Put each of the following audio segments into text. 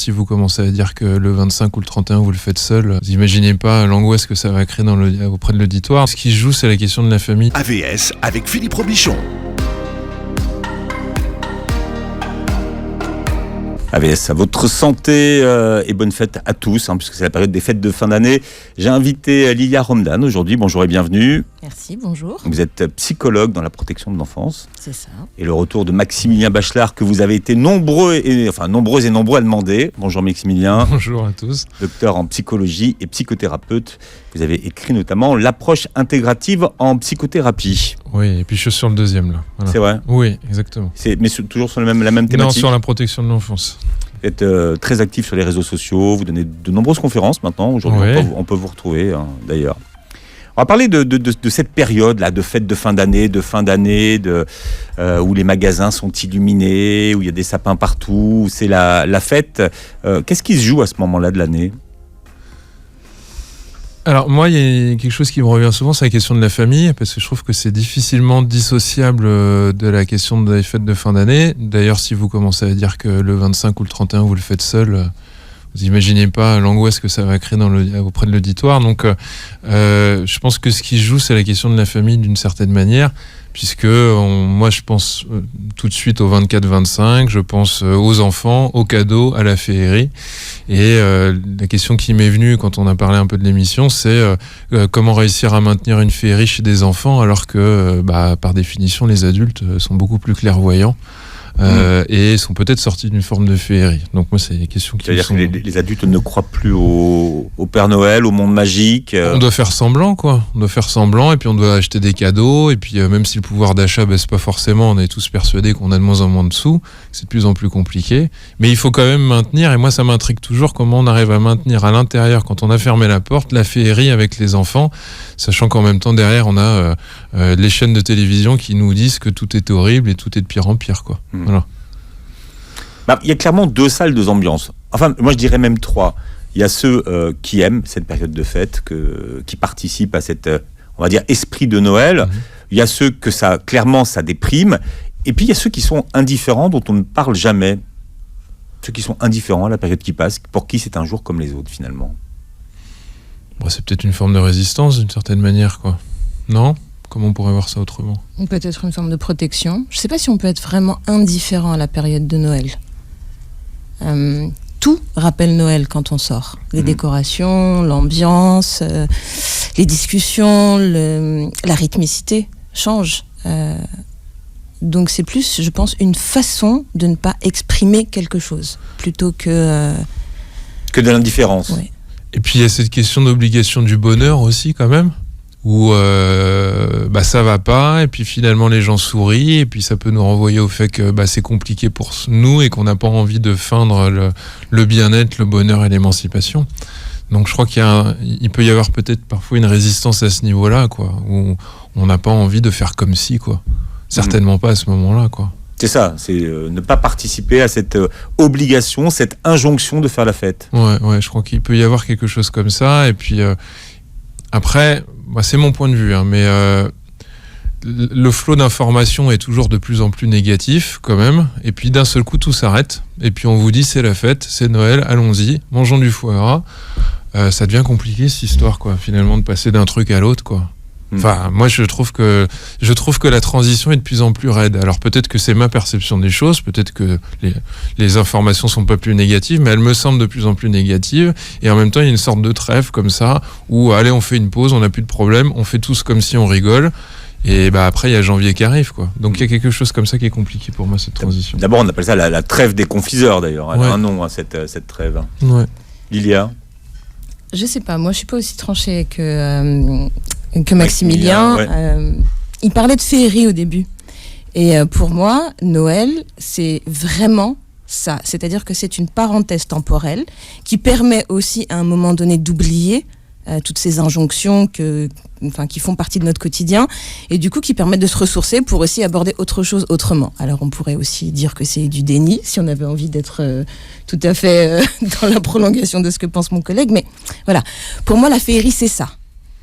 si vous commencez à dire que le 25 ou le 31 vous le faites seul, vous imaginez pas l'angoisse que ça va créer auprès de l'auditoire. Ce qui se joue, c'est la question de la famille. AVS avec Philippe Robichon. AVS, à votre santé et bonne fête à tous, puisque c'est la période des fêtes de fin d'année. J'ai invité Lilia Romdan aujourd'hui. Bonjour et bienvenue. Merci, bonjour. Vous êtes psychologue dans la protection de l'enfance. C'est ça. Et le retour de Maximilien Bachelard, que vous avez été nombreuses et nombreux à demander. Bonjour Maximilien. Bonjour à tous. Docteur en psychologie et psychothérapeute. Vous avez écrit notamment l'approche intégrative en psychothérapie. Oui, et puis je suis sur le deuxième là. Voilà. C'est vrai ? Oui, exactement. Mais toujours sur la même thématique ? Non, sur la protection de l'enfance. Vous êtes très actif sur les réseaux sociaux, vous donnez de nombreuses conférences maintenant. Aujourd'hui, ouais. on peut vous retrouver d'ailleurs. On va parler de cette période-là, de fête de fin d'année, où les magasins sont illuminés, où il y a des sapins partout, où c'est la fête. Qu'est-ce qui se joue à ce moment-là de l'année ? Alors moi, il y a quelque chose qui me revient souvent, c'est la question de la famille, parce que je trouve que c'est difficilement dissociable de la question des fêtes de fin d'année. D'ailleurs, si vous commencez à dire que le 25 ou le 31 vous le faites seul, vous imaginez pas l'angoisse que ça va créer auprès de l'auditoire. Donc je pense que ce qui se joue, c'est la question de la famille d'une certaine manière, puisque moi je pense tout de suite au 24-25, je pense aux enfants, aux cadeaux, à la féerie. Et la question qui m'est venue quand on a parlé un peu de l'émission, c'est comment réussir à maintenir une féerie chez des enfants alors que par définition les adultes sont beaucoup plus clairvoyants. Et sont peut-être sortis d'une forme de féerie. Donc moi, c'est des questions qui C'est-à-dire que les adultes ne croient plus au Père Noël, au monde magique. On doit faire semblant, quoi. On doit faire semblant, et puis on doit acheter des cadeaux, et puis même si le pouvoir d'achat baisse pas forcément, on est tous persuadés qu'on a de moins en moins de sous, c'est de plus en plus compliqué. Mais il faut quand même maintenir, et moi ça m'intrigue toujours, comment on arrive à maintenir à l'intérieur, quand on a fermé la porte, la féerie avec les enfants, sachant qu'en même temps, derrière, on a les chaînes de télévision qui nous disent que tout est horrible et tout est de pire en pire, quoi. Voilà. Il y a clairement deux salles, deux ambiances. Enfin, moi je dirais même trois. Il y a ceux qui aiment cette période de fête, qui participent à cet, on va dire, esprit de Noël. Il y a ceux que ça déprime. Et puis il y a ceux qui sont indifférents, dont on ne parle jamais. Ceux qui sont indifférents à la période qui passe, pour qui c'est un jour comme les autres finalement. Bon, c'est peut-être une forme de résistance d'une certaine manière, quoi. Non ? Comment on pourrait voir ça autrement ? Peut-être une forme de protection. Je ne sais pas si on peut être vraiment indifférent à la période de Noël. Tout rappelle Noël quand on sort. Les décorations, l'ambiance, les discussions, la rythmicité change. Donc c'est plus, je pense, une façon de ne pas exprimer quelque chose, plutôt que de l'indifférence. Ouais. Et puis il y a cette question d'obligation du bonheur aussi, quand même. Où ça va pas, et puis finalement les gens sourient, et puis ça peut nous renvoyer au fait que c'est compliqué pour nous et qu'on n'a pas envie de feindre le bien-être, le bonheur et l'émancipation. Donc je crois qu'il peut y avoir peut-être parfois une résistance à ce niveau-là, quoi, où on n'a pas envie de faire comme si, quoi. Certainement pas à ce moment-là, quoi. C'est ça, c'est ne pas participer à cette obligation, cette injonction de faire la fête. Ouais, je crois qu'il peut y avoir quelque chose comme ça, et puis après, c'est mon point de vue, mais le flot d'informations est toujours de plus en plus négatif, quand même. Et puis d'un seul coup, tout s'arrête. Et puis on vous dit, c'est la fête, c'est Noël, allons-y, mangeons du foie gras. Ça devient compliqué, cette histoire, quoi, finalement, de passer d'un truc à l'autre, quoi. Enfin, moi, je trouve que la transition est de plus en plus raide. Alors peut-être que c'est ma perception des choses, peut-être que les informations sont pas plus négatives, mais elles me semblent de plus en plus négatives. Et en même temps, il y a une sorte de trêve comme ça, où allez, on fait une pause, on n'a plus de problème, on fait tous comme si on rigole. Et après, il y a janvier qui arrive, quoi. Donc il y a quelque chose comme ça qui est compliqué pour moi, cette transition. D'abord, on appelle ça la trêve des confiseurs, d'ailleurs. Elle a un nom, cette trêve. Ouais. Lilia ? Je sais pas, moi je suis pas aussi tranchée que Maximilien. Ouais. Il parlait de féerie au début. Et pour moi, Noël, c'est vraiment ça. C'est-à-dire que c'est une parenthèse temporelle qui permet aussi à un moment donné d'oublier toutes ces injonctions qui font partie de notre quotidien et du coup qui permettent de se ressourcer pour aussi aborder autre chose autrement. Alors on pourrait aussi dire que c'est du déni si on avait envie d'être tout à fait dans la prolongation de ce que pense mon collègue, mais voilà, pour moi la féerie c'est ça,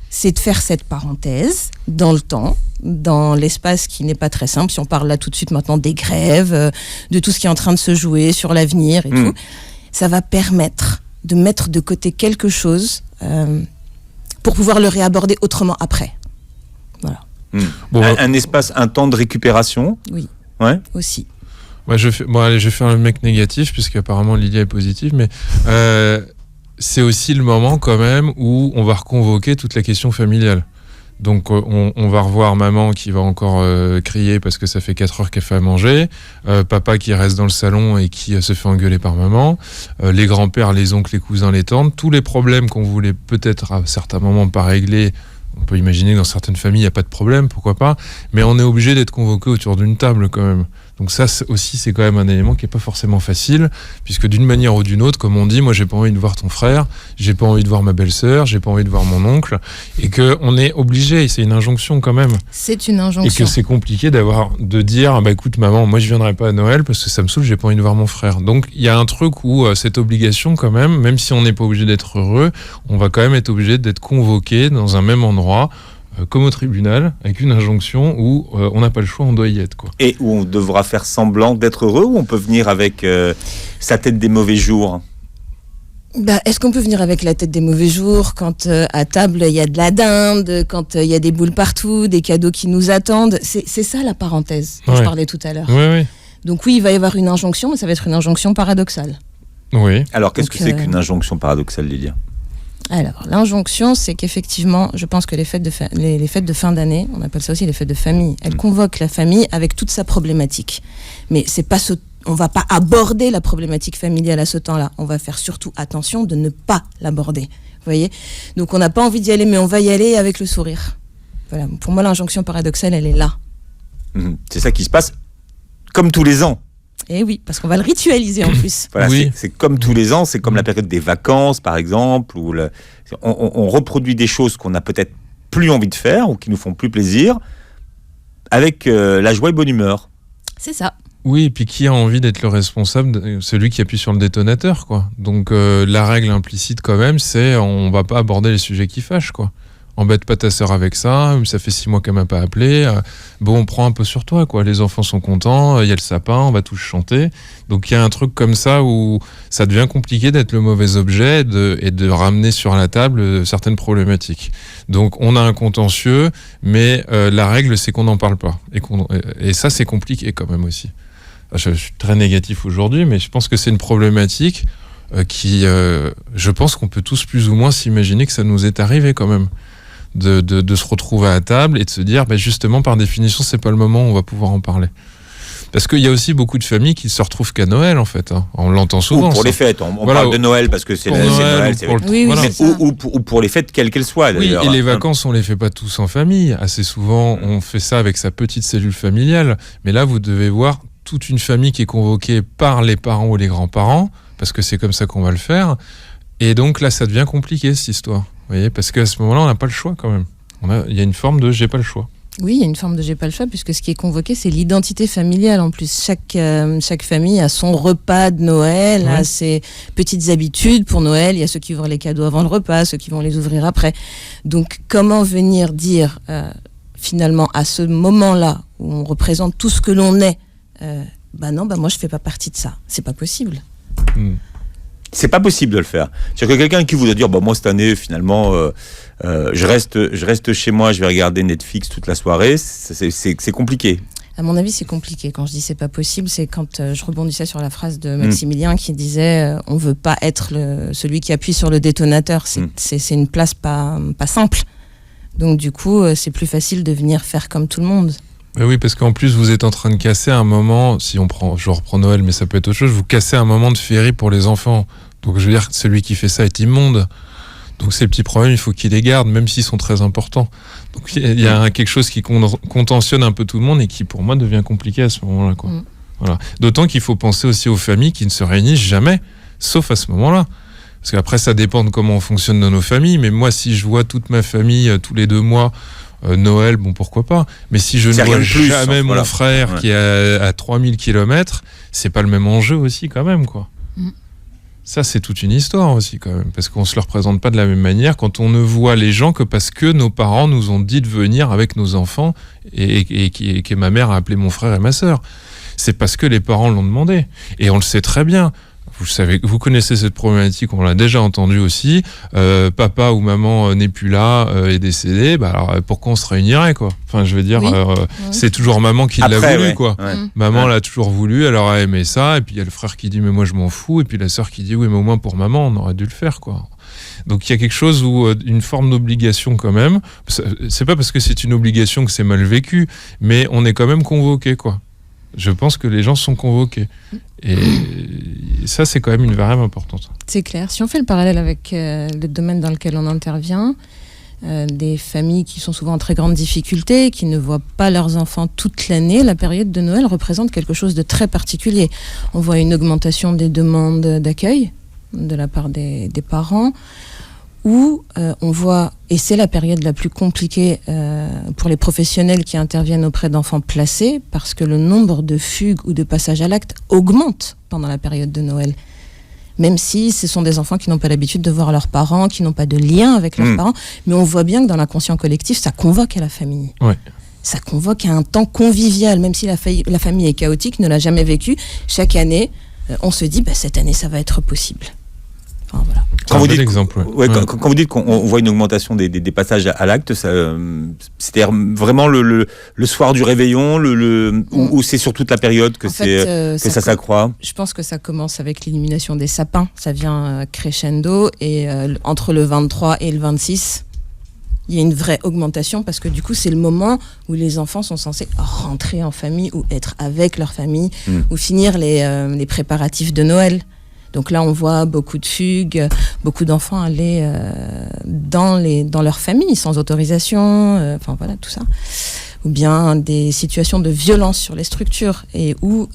c'est de faire cette parenthèse dans le temps, dans l'espace qui n'est pas très simple, si on parle là tout de suite maintenant des grèves, de tout ce qui est en train de se jouer sur l'avenir et tout. ça va permettre de mettre de côté quelque chose pour pouvoir le réaborder autrement après. Voilà. Bon, un espace, un temps de récupération. Oui. Ouais. Aussi. Ouais, je vais faire le mec négatif, puisqu'apparemment Lydia est positive, mais c'est aussi le moment quand même où on va reconvoquer toute la question familiale. Donc on va revoir maman qui va encore crier parce que ça fait 4 heures qu'elle fait à manger, papa qui reste dans le salon et qui se fait engueuler par maman, les grands-pères, les oncles, les cousins, les tantes, tous les problèmes qu'on voulait peut-être à certains moments pas régler. On peut imaginer que dans certaines familles, il n'y a pas de problème, pourquoi pas, mais on est obligé d'être convoqué autour d'une table quand même. Donc ça aussi, c'est quand même un élément qui n'est pas forcément facile, puisque d'une manière ou d'une autre, comme on dit, moi j'ai pas envie de voir ton frère, j'ai pas envie de voir ma belle-sœur, j'ai pas envie de voir mon oncle, et qu'on est obligé, et c'est une injonction quand même. C'est une injonction. Et que c'est compliqué de dire, bah écoute maman, moi je viendrai pas à Noël parce que ça me saoule, j'ai pas envie de voir mon frère. Donc il y a un truc où cette obligation quand même si on n'est pas obligé d'être heureux, on va quand même être obligé d'être convoqué dans un même endroit, comme au tribunal, avec une injonction où on n'a pas le choix, on doit y être, quoi. Et où on devra faire semblant d'être heureux, ou on peut venir avec sa tête des mauvais jours? Est-ce qu'on peut venir avec la tête des mauvais jours quand à table il y a de la dinde, quand il y a des boules partout, des cadeaux qui nous attendent? C'est ça la parenthèse dont je parlais tout à l'heure. Oui. Donc oui, il va y avoir une injonction, mais ça va être une injonction paradoxale. Oui. Alors qu'est-ce que c'est qu'une injonction paradoxale, Lilia? Alors, l'injonction, c'est qu'effectivement, je pense que les fêtes de fin d'année, on appelle ça aussi les fêtes de famille, elles convoquent la famille avec toute sa problématique. Mais on va pas aborder la problématique familiale à ce temps-là. On va faire surtout attention de ne pas l'aborder. Vous voyez ? Donc, on n'a pas envie d'y aller, mais on va y aller avec le sourire. Voilà. Pour moi, l'injonction paradoxale, elle est là. C'est ça qui se passe comme tous les ans. Et oui, parce qu'on va le ritualiser en plus. Voilà, oui. c'est comme tous les ans, c'est comme la période des vacances, par exemple, où on reproduit des choses qu'on n'a peut-être plus envie de faire ou qui nous font plus plaisir, avec la joie et bonne humeur. C'est ça. Oui, et puis qui a envie d'être le responsable, celui qui appuie sur le détonateur, quoi. Donc la règle implicite quand même, c'est on va pas aborder les sujets qui fâchent, quoi. Embête pas ta sœur avec ça fait 6 mois qu'elle m'a pas appelé. Bon, on prend un peu sur toi, quoi. Les enfants sont contents, il y a le sapin, on va tous chanter. Donc il y a un truc comme ça où ça devient compliqué d'être le mauvais objet et de ramener sur la table certaines problématiques. Donc on a un contentieux, mais la règle c'est qu'on n'en parle pas. Et ça c'est compliqué quand même aussi. Je suis très négatif aujourd'hui, mais je pense que c'est une problématique qui, je pense qu'on peut tous plus ou moins s'imaginer que ça nous est arrivé quand même. De se retrouver à table et de se dire justement par définition c'est pas le moment où on va pouvoir en parler, parce qu'il y a aussi beaucoup de familles qui se retrouvent qu'à Noël en fait, hein. On l'entend souvent. Ou pour les fêtes, on parle de Noël parce que c'est Noël, ou pour les fêtes quelles qu'elles soient d'ailleurs. Oui, et les vacances on les fait pas tous en famille, assez souvent on fait ça avec sa petite cellule familiale, mais là vous devez voir toute une famille qui est convoquée par les parents ou les grands-parents, parce que c'est comme ça qu'on va le faire, et donc là ça devient compliqué cette histoire. Vous voyez, parce qu'à ce moment-là, on n'a pas le choix quand même. Il y a une forme de j'ai pas le choix. Oui, il y a une forme de j'ai pas le choix, puisque ce qui est convoqué, c'est l'identité familiale en plus. Chaque famille a son repas de Noël, a ses petites habitudes pour Noël. Il y a ceux qui ouvrent les cadeaux avant le repas, ceux qui vont les ouvrir après. Donc, comment venir dire, finalement, à ce moment-là, où on représente tout ce que l'on est, moi, je fais pas partie de ça. C'est pas possible. C'est pas possible de le faire. C'est-à-dire que quelqu'un qui voudrait dire moi cette année finalement je reste chez moi, je vais regarder Netflix toute la soirée, c'est compliqué. À mon avis, c'est compliqué. Quand je dis c'est pas possible, c'est quand je rebondissais sur la phrase de Maximilien qui disait on veut pas être celui qui appuie sur le détonateur. C'est une place pas simple. Donc du coup, c'est plus facile de venir faire comme tout le monde. Oui, parce qu'en plus, vous êtes en train de casser un moment, je reprends Noël, mais ça peut être autre chose, vous cassez un moment de féerie pour les enfants. Donc je veux dire, celui qui fait ça est immonde. Donc ces petits problèmes, il faut qu'il les garde, même s'ils sont très importants. Donc il y a quelque chose qui contentionne un peu tout le monde et qui, pour moi, devient compliqué à ce moment-là, quoi. Voilà. D'autant qu'il faut penser aussi aux familles qui ne se réunissent jamais, sauf à ce moment-là. Parce qu'après, ça dépend de comment on fonctionne dans nos familles. Mais moi, si je vois toute ma famille tous les 2 mois, Noël, bon, pourquoi pas. Mais si je ne vois jamais mon frère qui est à 3000 km, c'est pas le même enjeu aussi quand même, quoi. Ça, c'est toute une histoire aussi quand même, parce qu'on se le représente pas de la même manière quand on ne voit les gens que parce que nos parents nous ont dit de venir avec nos enfants et que ma mère a appelé mon frère et ma sœur. C'est parce que les parents l'ont demandé. Et on le sait très bien. vous connaissez cette problématique, on l'a déjà entendu aussi. Papa ou maman n'est plus là, est décédé. Bah alors pourquoi on se réunirait, quoi? Enfin, je veux dire, c'est toujours maman qui l'a voulu, quoi. Ouais. Maman l'a toujours voulu, elle aura aimé ça. Et puis il y a le frère qui dit mais moi je m'en fous. Et puis la sœur qui dit oui mais au moins pour maman on aurait dû le faire, quoi. Donc il y a quelque chose où une forme d'obligation quand même. C'est pas parce que c'est une obligation que c'est mal vécu, mais on est quand même convoqué, quoi. Je pense que les gens sont convoqués. Et ça, c'est quand même une variable importante. C'est clair. Si on fait le parallèle avec le domaine dans lequel on intervient, des familles qui sont souvent en très grande difficulté, qui ne voient pas leurs enfants toute l'année, la période de Noël représente quelque chose de très particulier. On voit une augmentation des demandes d'accueil de la part des parents, où on voit, et c'est la période la plus compliquée pour les professionnels qui interviennent auprès d'enfants placés, parce que le nombre de fugues ou de passages à l'acte augmente pendant la période de Noël. Même si ce sont des enfants qui n'ont pas l'habitude de voir leurs parents, qui n'ont pas de lien avec leurs parents, mais on voit bien que dans l'inconscient collectif, ça convoque à la famille. Ouais. Ça convoque à un temps convivial, même si la famille est chaotique, ne l'a jamais vécu. Chaque année, on se dit, cette année, ça va être possible. Enfin, voilà. Quand vous dites qu'on voit une augmentation des passages à l'acte, c'est-à-dire vraiment le soir du réveillon, ou c'est sur toute la période que ça s'accroît? Je pense que ça commence avec l'illumination des sapins, ça vient crescendo, et entre le 23 et le 26, il y a une vraie augmentation, parce que du coup c'est le moment où les enfants sont censés rentrer en famille, ou être avec leur famille, ou finir les préparatifs de Noël. Donc là, on voit beaucoup de fugues, beaucoup d'enfants aller dans leur famille sans autorisation, enfin voilà, tout ça. Ou bien des situations de violence sur les structures, et où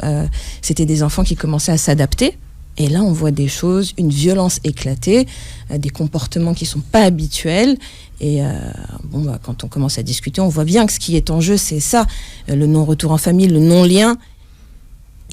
c'était des enfants qui commençaient à s'adapter. Et là, on voit des choses, une violence éclatée, des comportements qui ne sont pas habituels. Et quand on commence à discuter, on voit bien que ce qui est en jeu, c'est ça, le non-retour en famille, le non-lien.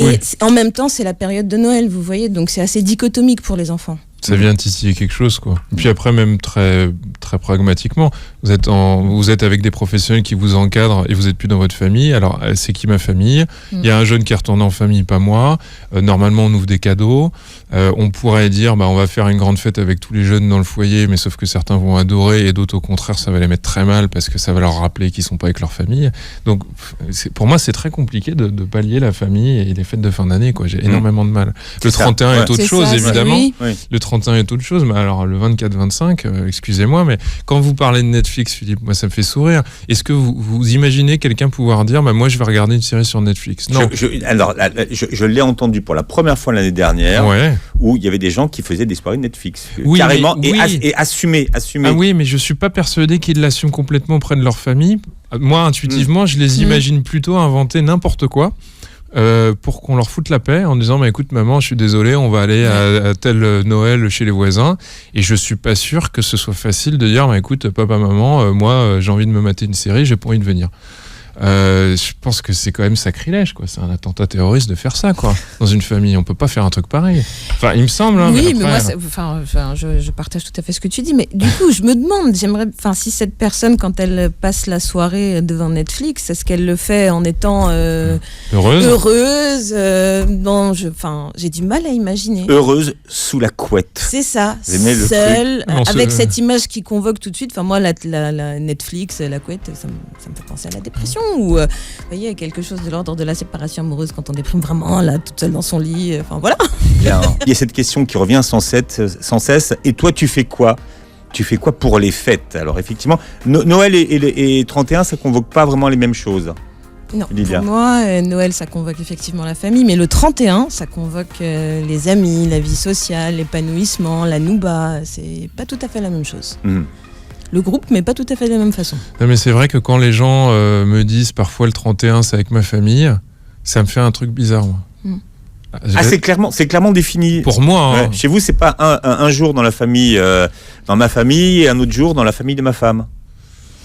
Et en même temps, c'est la période de Noël, vous voyez, donc c'est assez dichotomique pour les enfants. Ça vient titiller quelque chose, quoi. Et puis après, même très, très pragmatiquement, vous êtes avec des professionnels qui vous encadrent et vous n'êtes plus dans votre famille. Alors, c'est qui ma famille? Il y a un jeune qui est retourné en famille, pas moi. Normalement, on ouvre des cadeaux. On pourrait dire, on va faire une grande fête avec tous les jeunes dans le foyer, mais sauf que certains vont adorer et d'autres, au contraire, ça va les mettre très mal parce que ça va leur rappeler qu'ils ne sont pas avec leur famille. Donc, pour moi, c'est très compliqué de pallier la famille et les fêtes de fin d'année, quoi. J'ai énormément de mal. Le 31 est autre chose, évidemment. Oui. Le 31 est autre chose, mais alors le 24-25, excusez-moi, mais quand vous parlez de Netflix, Philippe, moi ça me fait sourire. Est-ce que vous imaginez quelqu'un pouvoir dire, moi je vais regarder une série sur Netflix? Non. Je l'ai entendu pour la première fois l'année dernière, où il y avait des gens qui faisaient des soirées Netflix, carrément, et assumer. Ah oui, mais je suis pas persuadé qu'ils l'assument complètement auprès de leur famille. Moi, intuitivement, je les imagine plutôt inventer n'importe quoi. Pour qu'on leur foute la paix en disant écoute maman, je suis désolé, on va aller à tel Noël chez les voisins, et je suis pas sûr que ce soit facile de dire écoute papa maman, moi j'ai envie de me mater une série, j'ai pas envie de venir. Je pense que c'est quand même sacrilège, quoi. C'est un attentat terroriste de faire ça, quoi. Dans une famille, on peut pas faire un truc pareil. Enfin, il me semble. Oui, mais moi, je partage tout à fait ce que tu dis. Mais du coup, je me demande, si cette personne, quand elle passe la soirée devant Netflix, est-ce qu'elle le fait en étant heureuse? Non, j'ai du mal à imaginer. Heureuse sous la couette. C'est ça. Seule, avec cette image qui convoque tout de suite. Enfin, moi, la Netflix, la couette, ça me fait penser à la dépression. Ou vous voyez, quelque chose de l'ordre de la séparation amoureuse quand on déprime vraiment là toute seule dans son lit, voilà. Il y a cette question qui revient sans cesse, et toi tu fais quoi pour les fêtes? Alors effectivement, Noël et 31, ça convoque pas vraiment les mêmes choses. Non, pour moi, Noël, ça convoque effectivement la famille, mais le 31, ça convoque les amis, la vie sociale, l'épanouissement, la nouba, c'est pas tout à fait la même chose. Le groupe, mais pas tout à fait de la même façon. Non, mais c'est vrai que quand les gens me disent parfois le 31 c'est avec ma famille, ça me fait un truc bizarre, moi. C'est clairement défini. Pour moi. Chez vous, c'est pas un jour dans la famille, dans ma famille, et un autre jour dans la famille de ma femme.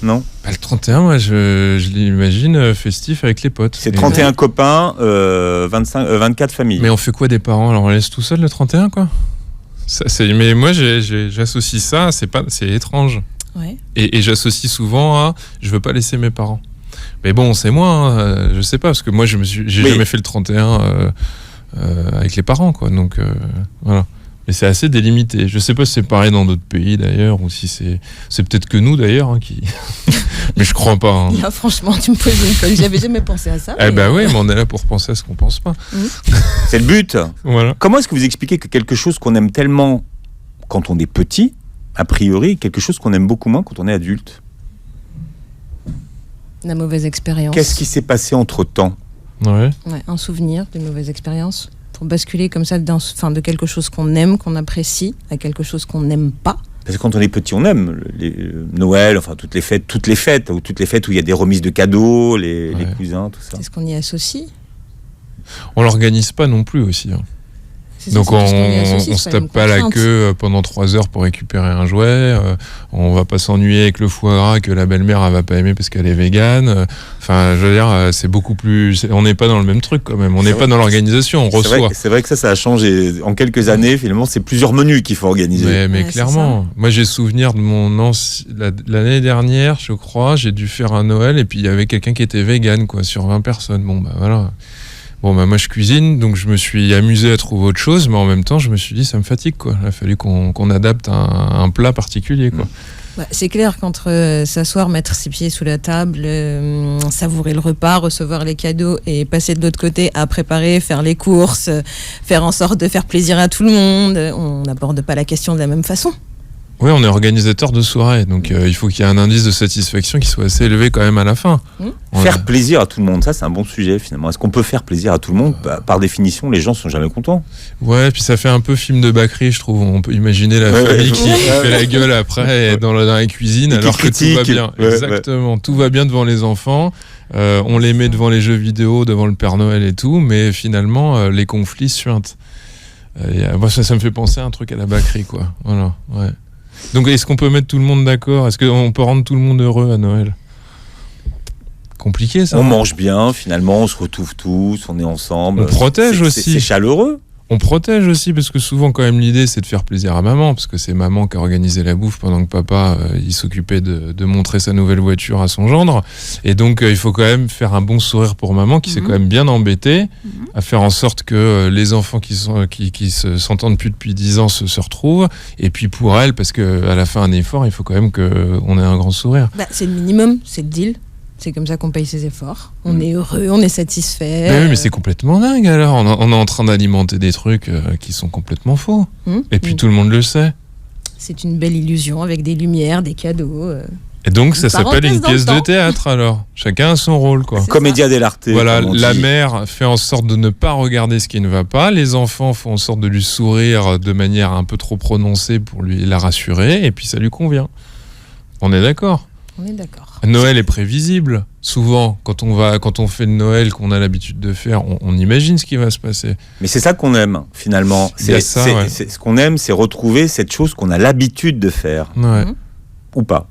Non. Le 31, moi, je l'imagine festif avec les potes. C'est 31 copains, 24 familles. Mais on fait quoi des parents? Alors on laisse tout seul le 31, quoi? Mais moi, j'associe ça, c'est étrange. Ouais. Et j'associe souvent à je veux pas laisser mes parents. Mais bon, c'est moi, je sais pas, parce que moi j'ai jamais fait le 31 avec les parents, quoi. Donc voilà. Mais c'est assez délimité. Je sais pas si c'est pareil dans d'autres pays d'ailleurs, ou si c'est peut-être que nous d'ailleurs qui. Mais je crois pas. Hein. Là, franchement, tu me poses une colle. J'avais jamais pensé à ça. Eh ben oui, mais on est là pour penser à ce qu'on pense pas. C'est le but. Voilà. Comment est-ce que vous expliquez que quelque chose qu'on aime tellement quand on est petit, a priori, quelque chose qu'on aime beaucoup moins quand on est adulte? La mauvaise expérience. Qu'est-ce qui s'est passé entre-temps? Ouais. Ouais, un souvenir d'une mauvaise expérience. Pour basculer comme ça de quelque chose qu'on aime, qu'on apprécie, à quelque chose qu'on n'aime pas. Parce que quand on est petit, on aime Noël, enfin toutes les fêtes où il y a des remises de cadeaux, les cousins, tout ça. C'est ce qu'on y associe. On l'organise pas non plus aussi. Hein. Donc on se tape pas la queue pendant 3 heures pour récupérer un jouet. On va pas s'ennuyer avec le foie gras que la belle-mère elle va pas aimer parce qu'elle est végane. Enfin, je veux dire, c'est beaucoup plus. On n'est pas dans le même truc quand même. On n'est pas dans l'organisation. On reçoit. C'est vrai que ça a changé. En quelques années, finalement, c'est plusieurs menus qu'il faut organiser. Mais clairement. Moi, j'ai souvenir de l'année dernière, je crois, j'ai dû faire un Noël et puis il y avait quelqu'un qui était végane, quoi, sur 20 personnes. Bon, bah voilà. Bon, bah moi je cuisine, donc je me suis amusé à trouver autre chose, mais en même temps je me suis dit ça me fatigue, quoi. Il a fallu qu'on adapte un plat particulier, quoi. Bah, c'est clair qu'entre s'asseoir, mettre ses pieds sous la table, savourer le repas, recevoir les cadeaux et passer de l'autre côté à préparer, faire les courses, faire en sorte de faire plaisir à tout le monde, on n'aborde pas la question de la même façon. Oui, on est organisateur de soirée, donc il faut qu'il y ait un indice de satisfaction qui soit assez élevé quand même à la fin. Faire plaisir à tout le monde, ça c'est un bon sujet finalement. Est-ce qu'on peut faire plaisir à tout le monde? Par définition, les gens sont jamais contents. Ouais, puis ça fait un peu film de Bacri, je trouve. On peut imaginer la famille qui fait la gueule après dans la cuisine, alors que tout va bien. Exactement, tout va bien devant les enfants. On les met devant les jeux vidéo, devant le Père Noël et tout, mais finalement les conflits suintent. Moi, ça me fait penser à un truc à la Bacri, quoi. Voilà, ouais. Donc est-ce qu'on peut mettre tout le monde d'accord? Est-ce qu'on peut rendre tout le monde heureux à Noël? Compliqué ça. On mange bien, finalement, on se retrouve tous, on est ensemble. On protège aussi. C'est chaleureux. On protège aussi parce que souvent quand même l'idée c'est de faire plaisir à maman, parce que c'est maman qui a organisé la bouffe pendant que papa il s'occupait de montrer sa nouvelle voiture à son gendre, et donc il faut quand même faire un bon sourire pour maman qui s'est quand même bien embêtée à faire en sorte que les enfants qui s'entendent plus depuis 10 ans se retrouvent, et puis pour elle, parce qu'à la fin un effort, il faut quand même qu'on ait un grand sourire. Bah, c'est le minimum, c'est le deal. C'est comme ça qu'on paye ses efforts. On est heureux, on est satisfait. Oui, mais c'est complètement dingue alors. On est en train d'alimenter des trucs qui sont complètement faux. Et puis tout le monde le sait. C'est une belle illusion avec des lumières, des cadeaux. Et donc ça s'appelle une pièce de théâtre alors. Chacun a son rôle, quoi. Commedia dell'arte. Voilà, la mère fait en sorte de ne pas regarder ce qui ne va pas. Les enfants font en sorte de lui sourire de manière un peu trop prononcée pour la rassurer. Et puis ça lui convient. On est d'accord? On est d'accord. Noël est prévisible. Souvent, quand on fait le Noël qu'on a l'habitude de faire, on imagine ce qui va se passer. Mais c'est ça qu'on aime, finalement. Ce qu'on aime, c'est retrouver cette chose qu'on a l'habitude de faire. Ouais. Ou pas.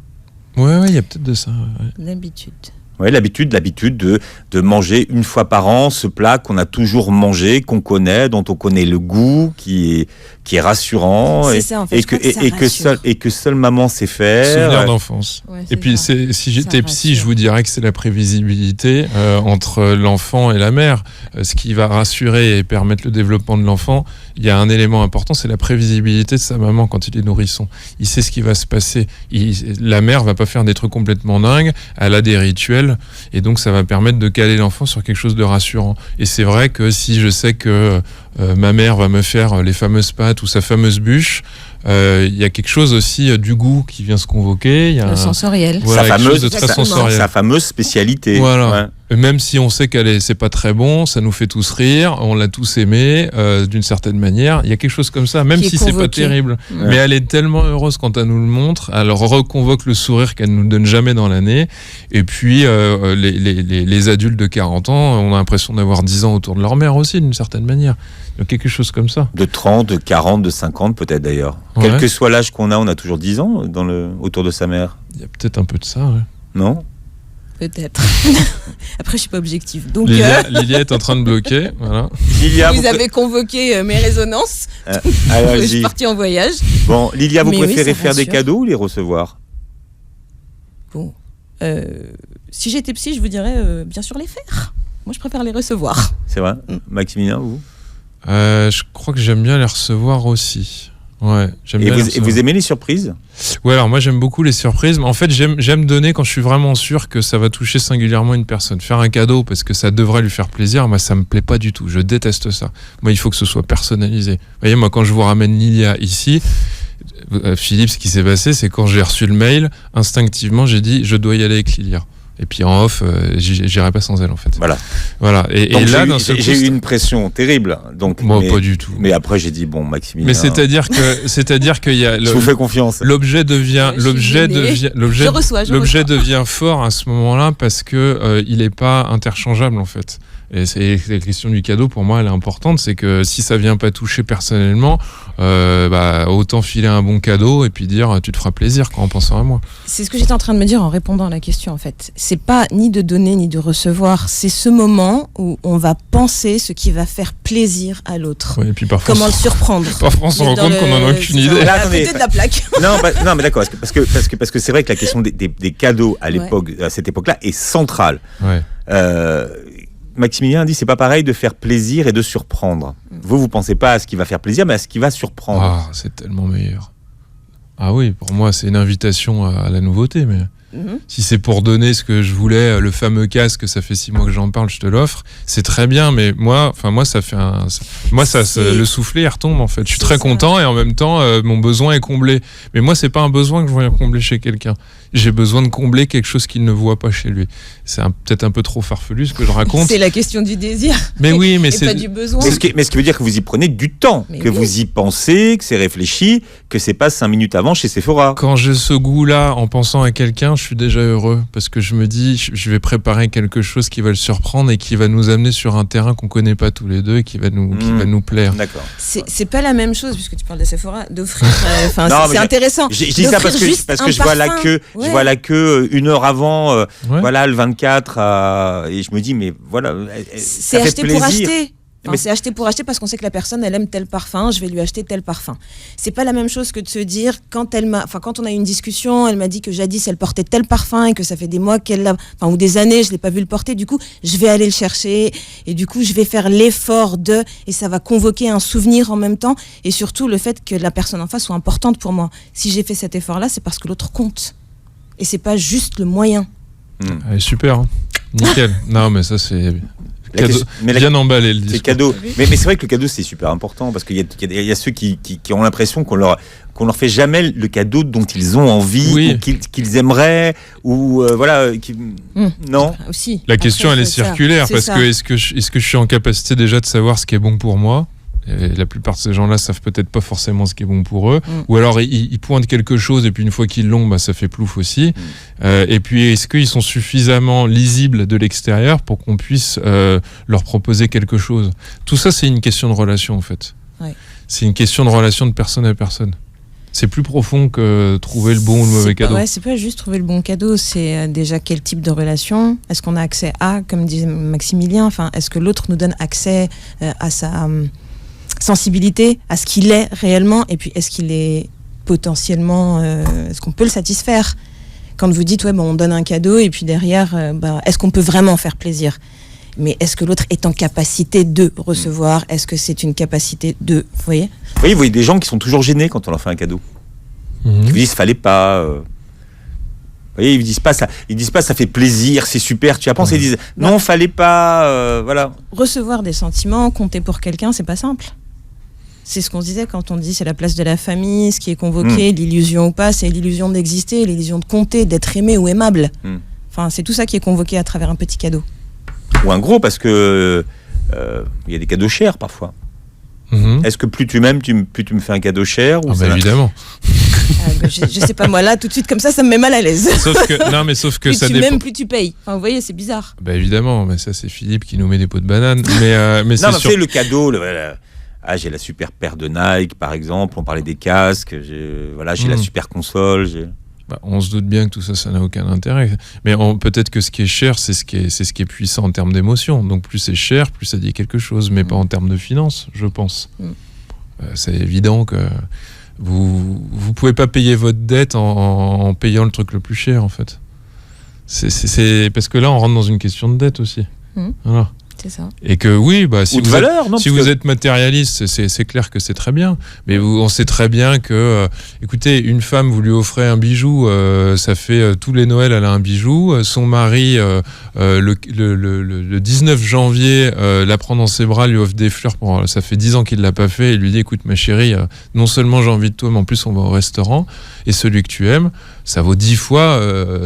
Ouais, il y a peut-être de ça. Ouais. L'habitude. Oui, l'habitude de manger une fois par an ce plat qu'on a toujours mangé, qu'on connaît, dont on connaît le goût, qui est rassurant, et que seule maman sait faire. Souvenir d'enfance. Ouais, et puis si j'étais psy, je vous dirais que c'est la prévisibilité entre l'enfant et la mère. Ce qui va rassurer et permettre le développement de l'enfant, il y a un élément important, c'est la prévisibilité de sa maman quand il est nourrisson. Il sait ce qui va se passer. La mère va pas faire des trucs complètement dingues, elle a des rituels, et donc ça va permettre de caler l'enfant sur quelque chose de rassurant. Et c'est vrai que si je sais que ma mère va me faire les fameuses pâtes ou sa fameuse bûche, il y a quelque chose aussi du goût qui vient se convoquer. Il y a le sensoriel. Voilà, sa fameuse spécialité. Voilà. Ouais. Même si on sait c'est pas très bon, ça nous fait tous rire, on l'a tous aimé d'une certaine manière. Il y a quelque chose comme ça, même si c'est pas terrible. Ouais. Mais elle est tellement heureuse quand elle nous le montre. Elle reconvoque le sourire qu'elle nous donne jamais dans l'année. Et puis les adultes de 40 ans ont l'impression d'avoir 10 ans autour de leur mère aussi, d'une certaine manière. Donc quelque chose comme ça. De 30, de 40, de 50 peut-être d'ailleurs. Ouais. Quel que soit l'âge qu'on a, on a toujours 10 ans autour de sa mère. Il y a peut-être un peu de ça, ouais. Non ? Peut-être. Après, je suis pas objective. Donc, Lilia est en train de bloquer. Voilà. Lilia, vous avez convoqué mes résonances. Je suis partie en voyage. Bon, Lilia, vous préférez faire des cadeaux ou les recevoir ? Bon, si j'étais psy, je vous dirais bien sûr les faire. Moi, je préfère les recevoir. C'est vrai. Maximilien, vous ? Je crois que j'aime bien les recevoir aussi. Ouais, et vous aimez les surprises ? Ouais, alors moi j'aime beaucoup les surprises. En fait, j'aime donner quand je suis vraiment sûr que ça va toucher singulièrement une personne. Faire un cadeau parce que ça devrait lui faire plaisir, moi ça me plaît pas du tout. Je déteste ça. Moi, il faut que ce soit personnalisé. Vous voyez, moi quand je vous ramène Lilia ici, Philippe, ce qui s'est passé, c'est quand j'ai reçu le mail, instinctivement j'ai dit je dois y aller avec Lilia. Et puis en off, j'irai pas sans elle en fait. Voilà. Et là, j'ai eu une pression terrible. Donc, moi, pas du tout. Mais après, j'ai dit bon, Maximilien. Mais c'est-à-dire qu'il y a. Je vous fais confiance. L'objet devient fort à ce moment-là parce que il est pas interchangeable en fait. Et c'est la question du cadeau, pour moi, elle est importante. C'est que si ça vient pas toucher personnellement, autant filer un bon cadeau et puis dire tu te feras plaisir en pensant à moi. C'est ce que j'étais en train de me dire en répondant à la question, en fait. C'est pas ni de donner ni de recevoir. C'est ce moment où on va penser ce qui va faire plaisir à l'autre. Oui, et puis parfois, comment le surprendre. Parfois, on se rend compte qu'on n'en a aucune idée. À côté de la plaque. Non, mais d'accord. Parce que c'est vrai que la question des cadeaux à cette époque-là est centrale. Ouais. Maximilien dit c'est pas pareil de faire plaisir et de surprendre. Vous pensez pas à ce qui va faire plaisir, mais à ce qui va surprendre. Ah, c'est tellement meilleur. Ah oui, pour moi, c'est une invitation à la nouveauté, mais si c'est pour donner ce que je voulais, le fameux casque, ça fait 6 mois que j'en parle, je te l'offre, c'est très bien, mais moi, ça fait le soufflet, il retombe en fait. Je suis très content et en même temps, mon besoin est comblé. Mais moi, c'est pas un besoin que je viens combler chez quelqu'un. J'ai besoin de combler quelque chose qu'il ne voit pas chez lui. C'est peut-être un peu trop farfelu ce que je raconte. C'est la question du désir. Mais oui, mais c'est pas du besoin. Mais ce qui veut dire que vous y prenez du temps, vous y pensez, que c'est réfléchi, que c'est pas 5 minutes avant chez Sephora. Quand j'ai ce goût-là, en pensant à quelqu'un, je suis déjà heureux parce que je me dis, je vais préparer quelque chose qui va le surprendre et qui va nous amener sur un terrain qu'on connaît pas tous les deux et qui va nous plaire. D'accord. C'est pas la même chose puisque tu parles de Sephora, d'offrir. C'est intéressant. Je dis ça parce que je vois la queue. Je vois la queue 1 heure avant, le 24, et je me dis, mais voilà, c'est acheter pour acheter. C'est acheter pour acheter parce qu'on sait que la personne, elle aime tel parfum, je vais lui acheter tel parfum. C'est pas la même chose que de se dire, quand on a eu une discussion, elle m'a dit que jadis, elle portait tel parfum et que ça fait des mois ou des années, je l'ai pas vu le porter, du coup, je vais aller le chercher et du coup, je vais faire l'effort et ça va convoquer un souvenir en même temps et surtout le fait que la personne en face soit importante pour moi. Si j'ai fait cet effort-là, c'est parce que l'autre compte. Et c'est pas juste le moyen. Allez, super, hein. Nickel. Non, mais ça c'est bien emballé le discours. C'est cadeau. Mais c'est vrai que le cadeau c'est super important parce qu'il y a ceux qui ont l'impression qu'on leur fait jamais le cadeau dont ils ont envie ou qu'ils aimeraient ou non. Aussi. La question elle est circulaire parce que est-ce que je suis en capacité déjà de savoir ce qui est bon pour moi? Et la plupart de ces gens-là savent peut-être pas forcément ce qui est bon pour eux, ou alors ils pointent quelque chose et puis une fois qu'ils l'ont, ça fait plouf aussi. Et puis est-ce qu'ils sont suffisamment lisibles de l'extérieur pour qu'on puisse leur proposer quelque chose? Tout ça, c'est une question de relation en fait. Ouais. C'est une question de relation de personne à personne. C'est plus profond que trouver le bon ou le mauvais cadeau. C'est pas juste trouver le bon cadeau, c'est déjà quel type de relation. Est-ce qu'on a accès à, comme disait Maximilien, est-ce que l'autre nous donne accès à sa sensibilité, à ce qu'il est réellement, et puis est-ce qu'il est potentiellement, est-ce qu'on peut le satisfaire? Quand vous dites on donne un cadeau et puis derrière est-ce qu'on peut vraiment faire plaisir? Mais est-ce que l'autre est en capacité de recevoir? Est-ce que c'est une capacité de, vous voyez? Oui, vous voyez des gens qui sont toujours gênés quand on leur fait un cadeau. Ils vous disent fallait pas. Vous voyez, ils disent pas ça fait plaisir, c'est super, tu as pensé, ils disent non, fallait pas, voilà. Recevoir des sentiments, compter pour quelqu'un, c'est pas simple. C'est ce qu'on se disait quand on dit c'est la place de la famille, ce qui est convoqué, l'illusion ou pas, c'est l'illusion d'exister, l'illusion de compter, d'être aimé ou aimable. C'est tout ça qui est convoqué à travers un petit cadeau. Ou un gros, parce que il y a des cadeaux chers parfois. Est-ce que plus tu m'aimes, plus tu me fais un cadeau cher ou évidemment. Je sais pas, moi là tout de suite comme ça me met mal à l'aise. Sauf que plus ça tu m'aimes, plus tu payes. Vous voyez, c'est bizarre. Évidemment, mais ça c'est Philippe qui nous met des pots de banane. Mais c'est le cadeau. J'ai la super paire de Nike par exemple. On parlait des casques. J'ai la super console. On se doute bien que tout ça, ça n'a aucun intérêt. Mais peut-être que ce qui est cher, c'est ce qui est puissant en termes d'émotion. Donc plus c'est cher, plus ça dit quelque chose, mais pas en termes de finances, je pense. C'est évident que vous pouvez pas payer votre dette en payant le truc le plus cher, en fait. C'est parce que là, on rentre dans une question de dette aussi. Voilà. C'est ça. Et que oui, si, vous êtes matérialiste, c'est clair que c'est très bien. Mais on sait très bien que, écoutez, une femme, vous lui offrez un bijou, ça fait tous les Noëls, elle a un bijou. Son mari, le 19 janvier, la prend dans ses bras, lui offre des fleurs. Ça fait 10 ans qu'il ne l'a pas fait. Et lui dit, écoute ma chérie, non seulement j'ai envie de toi, mais en plus on va au restaurant. Et celui que tu aimes, ça vaut 10 fois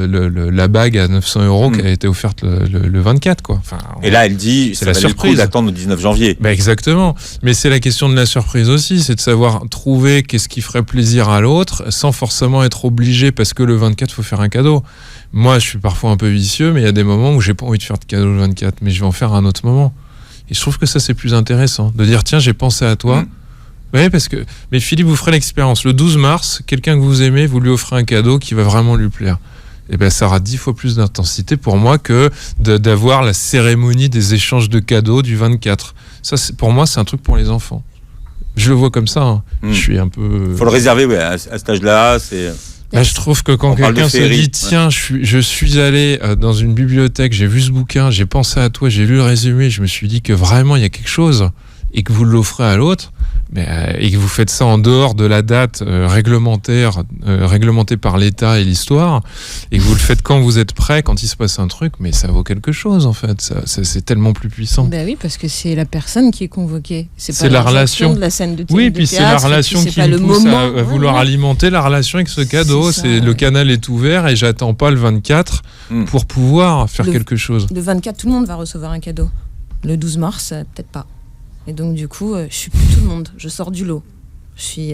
la bague à 900 € qui a été offerte le 24. Quoi. Enfin, et là, elle dit, c'est la surprise d'attendre le 19 janvier. Exactement. Mais c'est la question de la surprise aussi, c'est de savoir trouver qu'est-ce qui ferait plaisir à l'autre sans forcément être obligé parce que le 24, il faut faire un cadeau. Moi, je suis parfois un peu vicieux, mais il y a des moments où j'ai pas envie de faire de cadeau le 24, mais je vais en faire à un autre moment. Et je trouve que ça, c'est plus intéressant. De dire, tiens, j'ai pensé à toi. Oui, mais Philippe, vous ferez l'expérience. Le 12 mars, quelqu'un que vous aimez, vous lui offrez un cadeau qui va vraiment lui plaire. Et ben, ça aura 10 fois plus d'intensité pour moi que d'avoir la cérémonie des échanges de cadeaux du 24. Ça, pour moi, c'est un truc pour les enfants. Je le vois comme ça. Hein. Je suis un peu... Faut le réserver, à cet âge-là, c'est... je trouve que quand quelqu'un se dit tiens, je suis allé dans une bibliothèque, j'ai vu ce bouquin, j'ai pensé à toi, j'ai lu le résumé, je me suis dit que vraiment il y a quelque chose et que vous l'offrez à l'autre, et que vous faites ça en dehors de la date réglementée par l'État et l'histoire, et que vous le faites quand vous êtes prêt, quand il se passe un truc, mais ça vaut quelque chose en fait. C'est tellement plus puissant. Ben oui, parce que c'est la personne qui est convoquée. C'est pas la relation de la scène de oui, puis c'est la relation qui me pousse à vouloir alimenter la relation avec ce cadeau. C'est le canal est ouvert et j'attends pas le 24 pour pouvoir faire quelque chose. Le 24, tout le monde va recevoir un cadeau. Le 12 mars, peut-être pas. Et donc, du coup, je suis plus tout le monde. Je sors du lot. Je suis...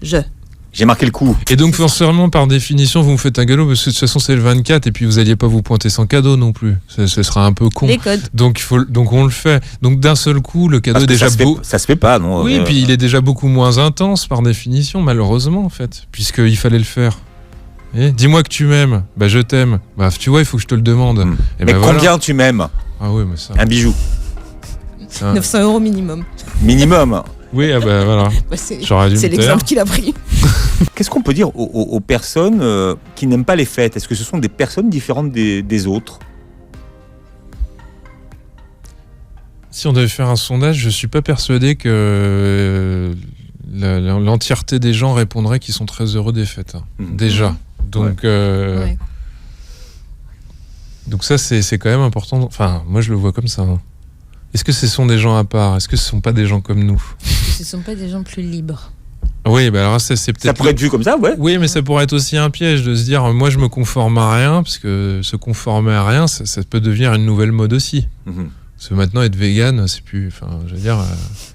J'ai marqué le coup. Et donc, forcément, par définition, vous me faites un cadeau, parce que de toute façon, c'est le 24, et puis vous n'alliez pas vous pointer sans cadeau non plus. Ce sera un peu con. Les codes. Donc, on le fait. Donc, d'un seul coup, le cadeau est déjà beau. Ça se fait pas, non? Oui, puis il est déjà beaucoup moins intense, par définition, malheureusement, en fait, puisqu'il fallait le faire. Dis-moi que tu m'aimes. Bah, je t'aime. Bah, tu vois, il faut que je te le demande. Et mais combien tu m'aimes? Ah oui, mais ça... Un bijou. 900 € minimum. Minimum. Oui, voilà. C'est l'exemple qu'il a pris. Qu'est-ce qu'on peut dire aux personnes qui n'aiment pas les fêtes? Est-ce que ce sont des personnes différentes des autres? Si on devait faire un sondage, je ne suis pas persuadé que l'entièreté des gens répondrait qu'ils sont très heureux des fêtes. Déjà. Donc, donc ça, c'est quand même important. Enfin, moi, je le vois comme ça. Est-ce que ce sont des gens à part? Est-ce que ce ne sont pas des gens comme nous? Ce ne sont pas des gens plus libres. Oui, alors c'est peut-être... Ça pourrait être vu comme ça, ouais. Oui, mais ça pourrait être aussi un piège de se dire, moi je me conforme à rien, parce que se conformer à rien, ça peut devenir une nouvelle mode aussi. Parce que maintenant, être vegan, c'est plus... Enfin, je veux dire,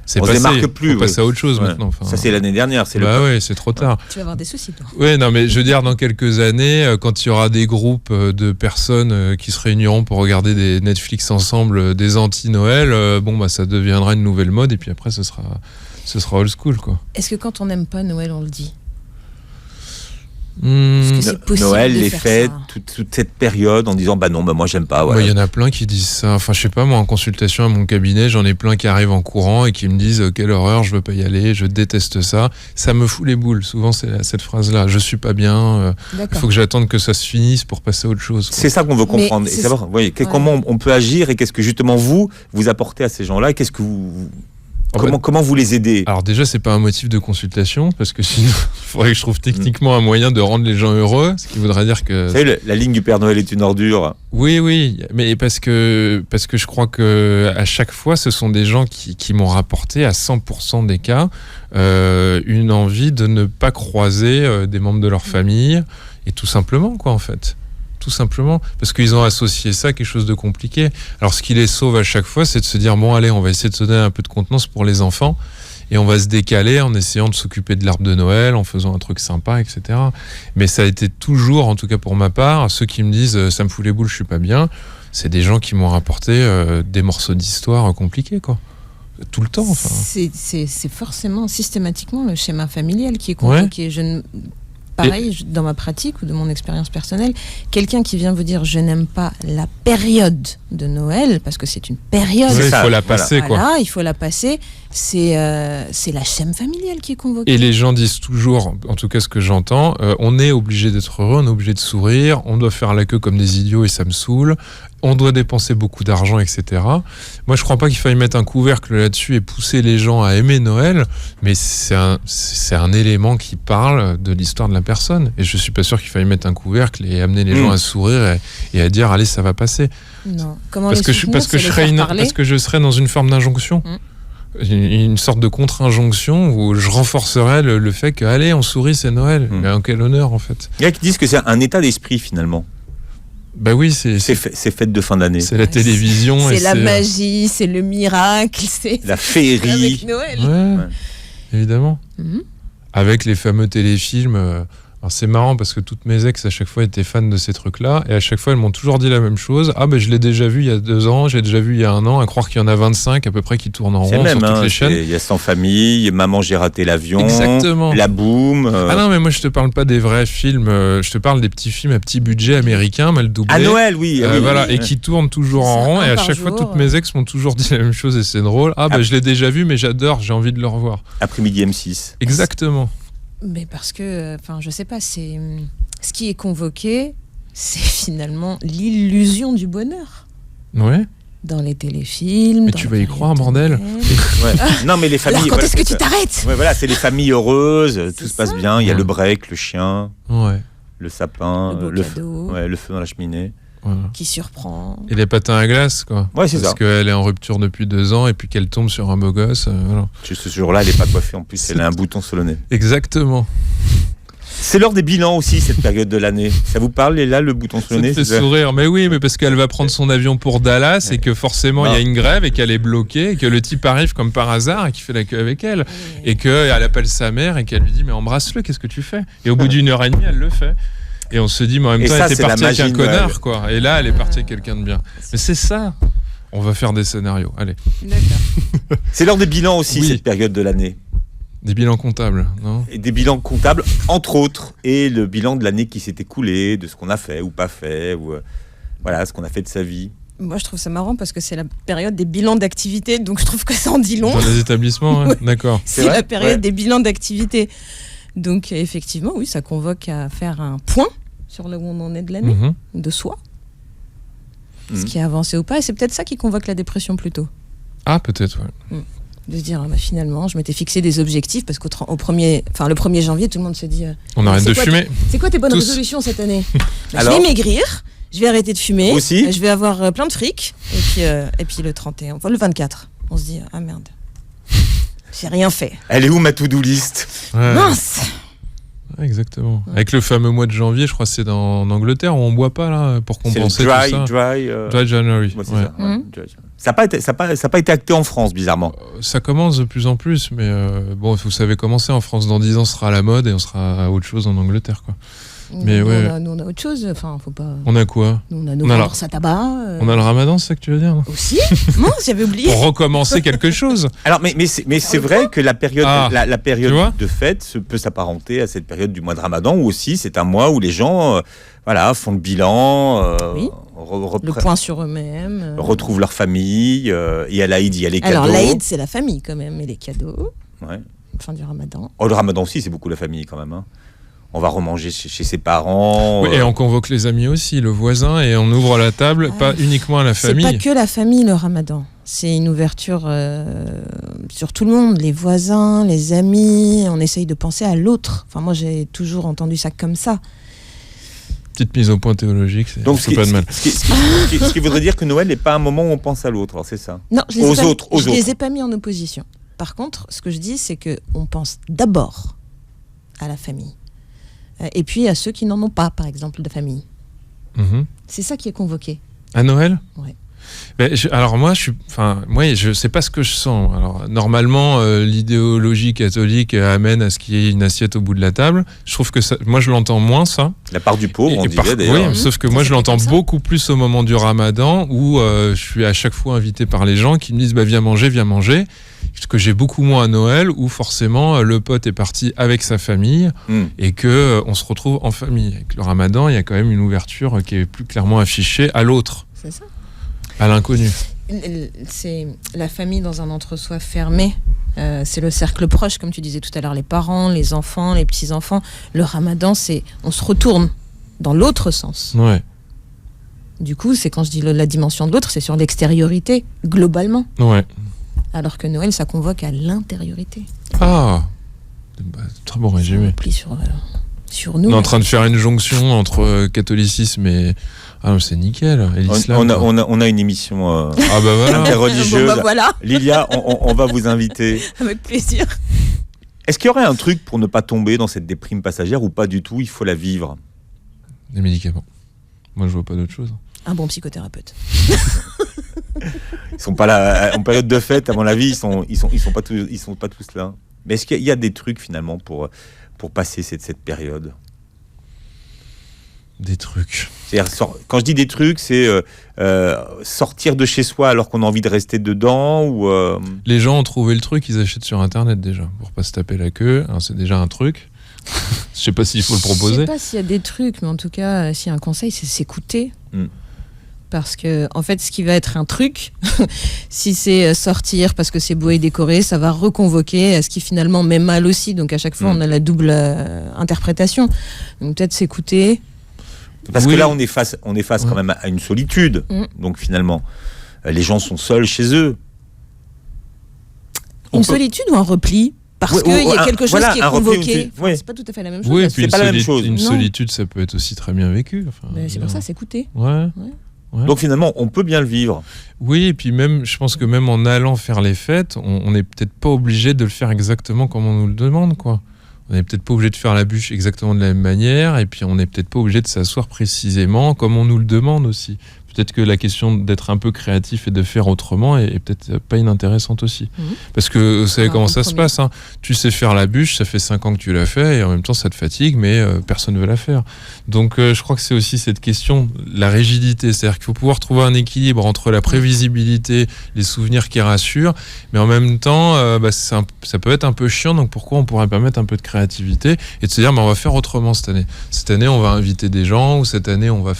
c'est passé. On se démarque plus. On passe à autre chose maintenant. Enfin, ça, c'est l'année dernière. Oui, c'est trop tard. Tu vas avoir des soucis, toi. Oui, non, mais je veux dire, dans quelques années, quand il y aura des groupes de personnes qui se réuniront pour regarder des Netflix ensemble, des anti-Noël, ça deviendra une nouvelle mode, et puis après, ce sera old school, quoi. Est-ce que quand on n'aime pas Noël, on le dit? Noël, les fêtes, toute cette période en disant moi j'aime pas. Il y en a plein qui disent ça. Enfin, je sais pas, moi en consultation à mon cabinet, j'en ai plein qui arrivent en courant et qui me disent quelle horreur, je veux pas y aller, je déteste ça. Ça me fout les boules. Souvent c'est cette phrase-là. Je suis pas bien. Il faut que j'attende que ça se finisse pour passer à autre chose. C'est ça qu'on veut comprendre et savoir. Comment on peut agir et qu'est-ce que justement vous apportez à ces gens-là. Qu'est-ce que vous Comment vous les aidez? Alors déjà, c'est pas un motif de consultation, parce que sinon, il faudrait que je trouve techniquement un moyen de rendre les gens heureux, ce qui voudrait dire que... Vous savez, la ligne du Père Noël est une ordure. Oui, mais parce que je crois que à chaque fois, ce sont des gens qui m'ont rapporté à 100% des cas une envie de ne pas croiser des membres de leur famille, et tout simplement, quoi, en fait. Tout simplement, parce qu'ils ont associé ça à quelque chose de compliqué. Alors, ce qui les sauve à chaque fois, c'est de se dire, bon, allez, on va essayer de se donner un peu de contenance pour les enfants, et on va se décaler en essayant de s'occuper de l'arbre de Noël, en faisant un truc sympa, etc. Mais ça a été toujours, en tout cas pour ma part, ceux qui me disent, ça me fout les boules, je suis pas bien, c'est des gens qui m'ont rapporté des morceaux d'histoire compliqués, quoi. Tout le temps, enfin. C'est forcément, systématiquement, le schéma familial qui est compliqué. Pareil, dans ma pratique ou de mon expérience personnelle, quelqu'un qui vient vous dire je n'aime pas la période de Noël, parce que c'est une période. Il faut la passer, quoi. Voilà, il faut la passer. c'est la chaîne familiale qui est convoquée. Et les gens disent toujours, en tout cas ce que j'entends, on est obligé d'être heureux, on est obligé de sourire, on doit faire la queue comme des idiots et ça me saoule, on doit dépenser beaucoup d'argent, etc. Moi, je crois pas qu'il faille mettre un couvercle là-dessus et pousser les gens à aimer Noël, mais c'est un élément qui parle de l'histoire de la personne. Et je suis pas sûr qu'il faille mettre un couvercle et amener les gens à sourire et à dire allez, ça va passer. Non. Comment parce que je serais dans une forme d'injonction. Une sorte de contre-injonction où je renforcerais le fait que allez, on sourit, c'est Noël. Mais en quel honneur, en fait. Il y a qui disent que c'est un état d'esprit finalement. Bah oui, c'est fêtes de fin d'année. C'est la télévision. C'est la magie, c'est le miracle, c'est la féerie. Avec Noël. Ouais. Évidemment. Avec les fameux téléfilms. Alors c'est marrant parce que toutes mes ex à chaque fois étaient fans de ces trucs-là et à chaque fois elles m'ont toujours dit la même chose. Ah ben je l'ai déjà vu il y a 2 ans, j'ai déjà vu il y a 1 an, à croire qu'il y en a 25 à peu près qui tournent en rond sur toutes les chaînes. Il y a Sans famille, Maman j'ai raté l'avion, exactement. La Boum. Ah non mais moi je te parle pas des vrais films, je te parle des petits films à petit budget américains mal doublés. À Noël oui. Voilà, et qui tournent toujours en rond et à chaque fois toutes mes ex m'ont toujours dit la même chose et c'est drôle. Ah ben je l'ai déjà vu mais j'adore, j'ai envie de le revoir. Après-midi M6. Exactement. Mais parce que, je sais pas, c'est ce qui est convoqué, c'est finalement l'illusion du bonheur. Ouais. Dans les téléfilms. Mais tu vas y croire, bordel. Ouais. Non, mais les familles. Alors quand est-ce que tu t'arrêtes ? Ouais, voilà, c'est les familles heureuses, tout se passe bien. Il y a le break, le chien, le sapin, le feu dans la cheminée. Voilà. Qui surprend. Et les patins à glace, quoi. Ouais, c'est ça. Parce qu'elle est en rupture depuis 2 ans et puis qu'elle tombe sur un beau gosse. Voilà. Ce jour-là, elle n'est pas coiffée en plus, elle a un bouton sur le nez. Exactement. C'est l'heure des bilans aussi, cette période de l'année. Ça vous parle, là, le bouton sur le nez ? Ça te fait sourire, mais oui, mais parce qu'elle va prendre son avion pour Dallas et que forcément il y a une grève et qu'elle est bloquée et que le type arrive comme par hasard et qu'il fait la queue avec elle et qu'elle appelle sa mère et qu'elle lui dit mais embrasse-le, qu'est-ce que tu fais ? Et au bout d'1 heure et demie, elle le fait. Et on se dit, mais en même temps, elle était partie avec un connard, quoi. Et là, elle est partie avec quelqu'un de bien. Mais c'est ça. On va faire des scénarios. Allez. D'accord. C'est l'heure des bilans aussi, cette période de l'année. Des bilans comptables, non ? Et des bilans comptables, entre autres. Et le bilan de l'année qui s'est écoulée, de ce qu'on a fait ou pas fait, ou voilà, ce qu'on a fait de sa vie. Moi, je trouve ça marrant parce que c'est la période des bilans d'activité, donc je trouve que ça en dit long. Dans les établissements, ouais. D'accord. C'est la période des bilans d'activité. Donc, effectivement, oui, ça convoque à faire un point sur là où on en est de l'année, de soi. Ce qui a avancé ou pas. Et c'est peut-être ça qui convoque la dépression plutôt. Ah, peut-être, ouais. De se dire, finalement, je m'étais fixé des objectifs parce le 1er janvier, tout le monde se dit... on arrête de fumer. C'est quoi tes bonnes résolutions cette année ? Alors, je vais maigrir, je vais arrêter de fumer, je vais avoir plein de fric. Et puis le 31, le 24, on se dit, ah merde, j'ai rien fait. Elle est où ma to-do list ? Mince ! Exactement. Avec le fameux mois de janvier, je crois que c'est en Angleterre où on boit pas là pour compenser dry, tout ça. Dry January. Ouais, ça n'a pas été acté en France, bizarrement. Ça commence de plus en plus, mais bon, vous savez comment c'est en France. Dans 10 ans, ce sera à la mode et on sera à autre chose en Angleterre, quoi. Mais nous, on a autre chose. Enfin, faut pas. On a quoi ? Nous, on a nos bourses à tabac. On a le Ramadan, c'est ça que tu veux dire ? Aussi ? Non, j'avais oublié. Pour recommencer quelque chose. Alors, mais c'est vrai que la période, la période de fête peut s'apparenter à cette période du mois de Ramadan, où aussi c'est un mois où les gens, font le bilan. Le point sur eux-mêmes. Retrouvent leur famille. Et à l'Aïd, il y a les cadeaux. Alors, l'Aïd, c'est la famille quand même, et les cadeaux. Ouais. Fin du Ramadan. Oh, le Ramadan aussi, c'est beaucoup la famille quand même. On va remanger chez ses parents. Oui, et on convoque les amis aussi, le voisin, et on ouvre la table, pas uniquement à la famille. C'est pas que la famille, le Ramadan. C'est une ouverture sur tout le monde, les voisins, les amis. On essaye de penser à l'autre. Enfin, moi, j'ai toujours entendu ça comme ça. Petite mise au point théologique, c'est pas de mal. Ce qui voudrait dire que Noël n'est pas un moment où on pense à l'autre, alors c'est ça. Non, je les ai pas mis en opposition. Par contre, ce que je dis, c'est qu'on pense d'abord à la famille. Et puis à ceux qui n'en ont pas, par exemple, de famille. C'est ça qui est convoqué. À Noël ? Ouais. Alors moi, je sais pas ce que je sens. Alors normalement, l'idéologie catholique amène à ce qu'il y ait une assiette au bout de la table. Je trouve que ça, moi, je l'entends moins ça. La part du pauvre, on dirait d'ailleurs. Oui, sauf que moi, je l'entends beaucoup plus au moment du Ramadan où je suis à chaque fois invité par les gens qui me disent viens manger. Ce que j'ai beaucoup moins à Noël où forcément le pote est parti avec sa famille et que on se retrouve en famille. Avec le Ramadan, il y a quand même une ouverture qui est plus clairement affichée à l'autre. C'est ça. À l'inconnu. C'est la famille dans un entre-soi fermé C'est le cercle proche, comme tu disais tout à l'heure, les parents, les enfants, les petits-enfants. Le ramadan, on se retourne dans l'autre sens. Ouais. Du coup, c'est quand je dis la dimension de l'autre, c'est sur l'extériorité, globalement. Ouais. Alors que Noël, ça convoque à l'intériorité. Ah, très bon résumé. On replie sur nous. On est en train de faire une jonction entre catholicisme et... Ah, c'est nickel. Et l'islam. On a une émission ah bah voilà. interreligieuse. Bon, bah voilà. Lilia, on va vous inviter. Avec plaisir. Est-ce qu'il y aurait un truc pour ne pas tomber dans cette déprime passagère ou pas du tout? Il faut la vivre. Des médicaments. Moi, je vois pas d'autre chose. Un bon psychothérapeute. Ils sont pas là en période de fête, à mon avis, ils sont pas tous là. Mais est-ce qu'il y a des trucs finalement pour passer cette période? Des trucs. C'est-à-dire, quand je dis des trucs, c'est sortir de chez soi alors qu'on a envie de rester dedans ou Les gens ont trouvé le truc, ils achètent sur Internet déjà, pour pas se taper la queue. Alors, c'est déjà un truc. Je sais pas s'il faut le proposer. Je sais pas s'il y a des trucs, mais en tout cas, s'il y a un conseil, c'est s'écouter. Parce que, en fait, ce qui va être un truc, si c'est sortir parce que c'est beau et décoré, ça va reconvoquer ce qui finalement met mal aussi. Donc, à chaque fois, on a la double interprétation. Donc, peut-être s'écouter. Parce que là, on est face quand même à une solitude. Donc, finalement, les gens sont seuls chez eux. Une solitude ou un repli? Parce qu'il y a quelque chose qui est convoqué. C'est pas tout à fait la même chose. Oui, puis c'est pas la même chose. Une solitude, ça peut être aussi très bien vécu. Enfin, c'est pour ça, s'écouter. Ouais. Donc finalement, on peut bien le vivre. Oui, et puis même, je pense que même en allant faire les fêtes, on n'est peut-être pas obligé de le faire exactement comme on nous le demande, quoi. On n'est peut-être pas obligé de faire la bûche exactement de la même manière, et puis on n'est peut-être pas obligé de s'asseoir précisément comme on nous le demande aussi. Peut-être que la question d'être un peu créatif et de faire autrement est peut-être pas inintéressante aussi. Parce que vous savez comment ça se passe, hein. Tu sais faire la bûche, ça fait 5 ans que tu l'as fait, et en même temps ça te fatigue, mais personne ne veut la faire. Donc je crois que c'est aussi cette question, la rigidité. C'est-à-dire qu'il faut pouvoir trouver un équilibre entre la prévisibilité, les souvenirs qui rassurent, mais en même temps, ça peut être un peu chiant, donc pourquoi on pourrait permettre un peu de créativité et de se dire, on va faire autrement cette année. Cette année, on va inviter des gens, ou cette année, on va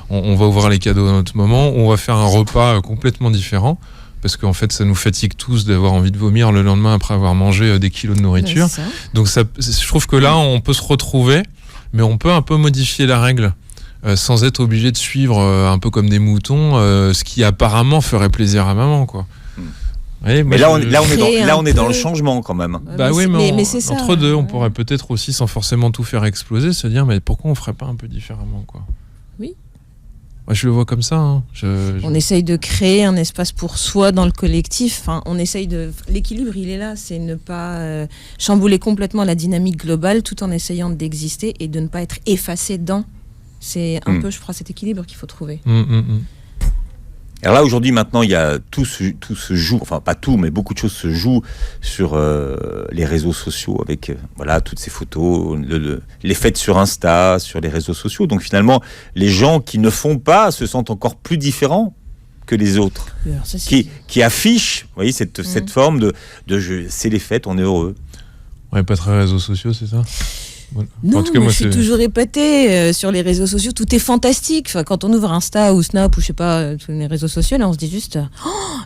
ouvrir les cadeaux dans notre moment, on va faire un repas complètement différent, parce qu'en fait ça nous fatigue tous d'avoir envie de vomir le lendemain après avoir mangé des kilos de nourriture. Donc je trouve que là on peut se retrouver, mais on peut un peu modifier la règle sans être obligé de suivre un peu comme des moutons ce qui apparemment ferait plaisir à maman, quoi. Oui, mais là on est dans le changement quand même. Mais c'est ça, entre deux, on pourrait peut-être aussi, sans forcément tout faire exploser, se dire mais pourquoi on ferait pas un peu différemment, quoi. Oui. Moi, je le vois comme ça. Hein. On essaye de créer un espace pour soi dans le collectif. Enfin, l'équilibre, il est là. C'est ne pas chambouler complètement la dynamique globale tout en essayant d'exister et de ne pas être effacé dedans. C'est un peu, je crois, cet équilibre qu'il faut trouver. Alors là, aujourd'hui, maintenant, il y a tout se joue, enfin pas tout, mais beaucoup de choses se jouent sur les réseaux sociaux avec toutes ces photos, les fêtes sur Insta, sur les réseaux sociaux. Donc finalement, les gens qui ne font pas se sentent encore plus différents que les autres, qui affichent, vous voyez, cette forme de c'est les fêtes, on est heureux. Ouais, pas très réseaux sociaux, c'est ça? Non, en tout cas, moi, je suis toujours épatée sur les réseaux sociaux. Tout est fantastique. Enfin, quand on ouvre Insta ou Snap ou je sais pas, tous les réseaux sociaux, là, on se dit juste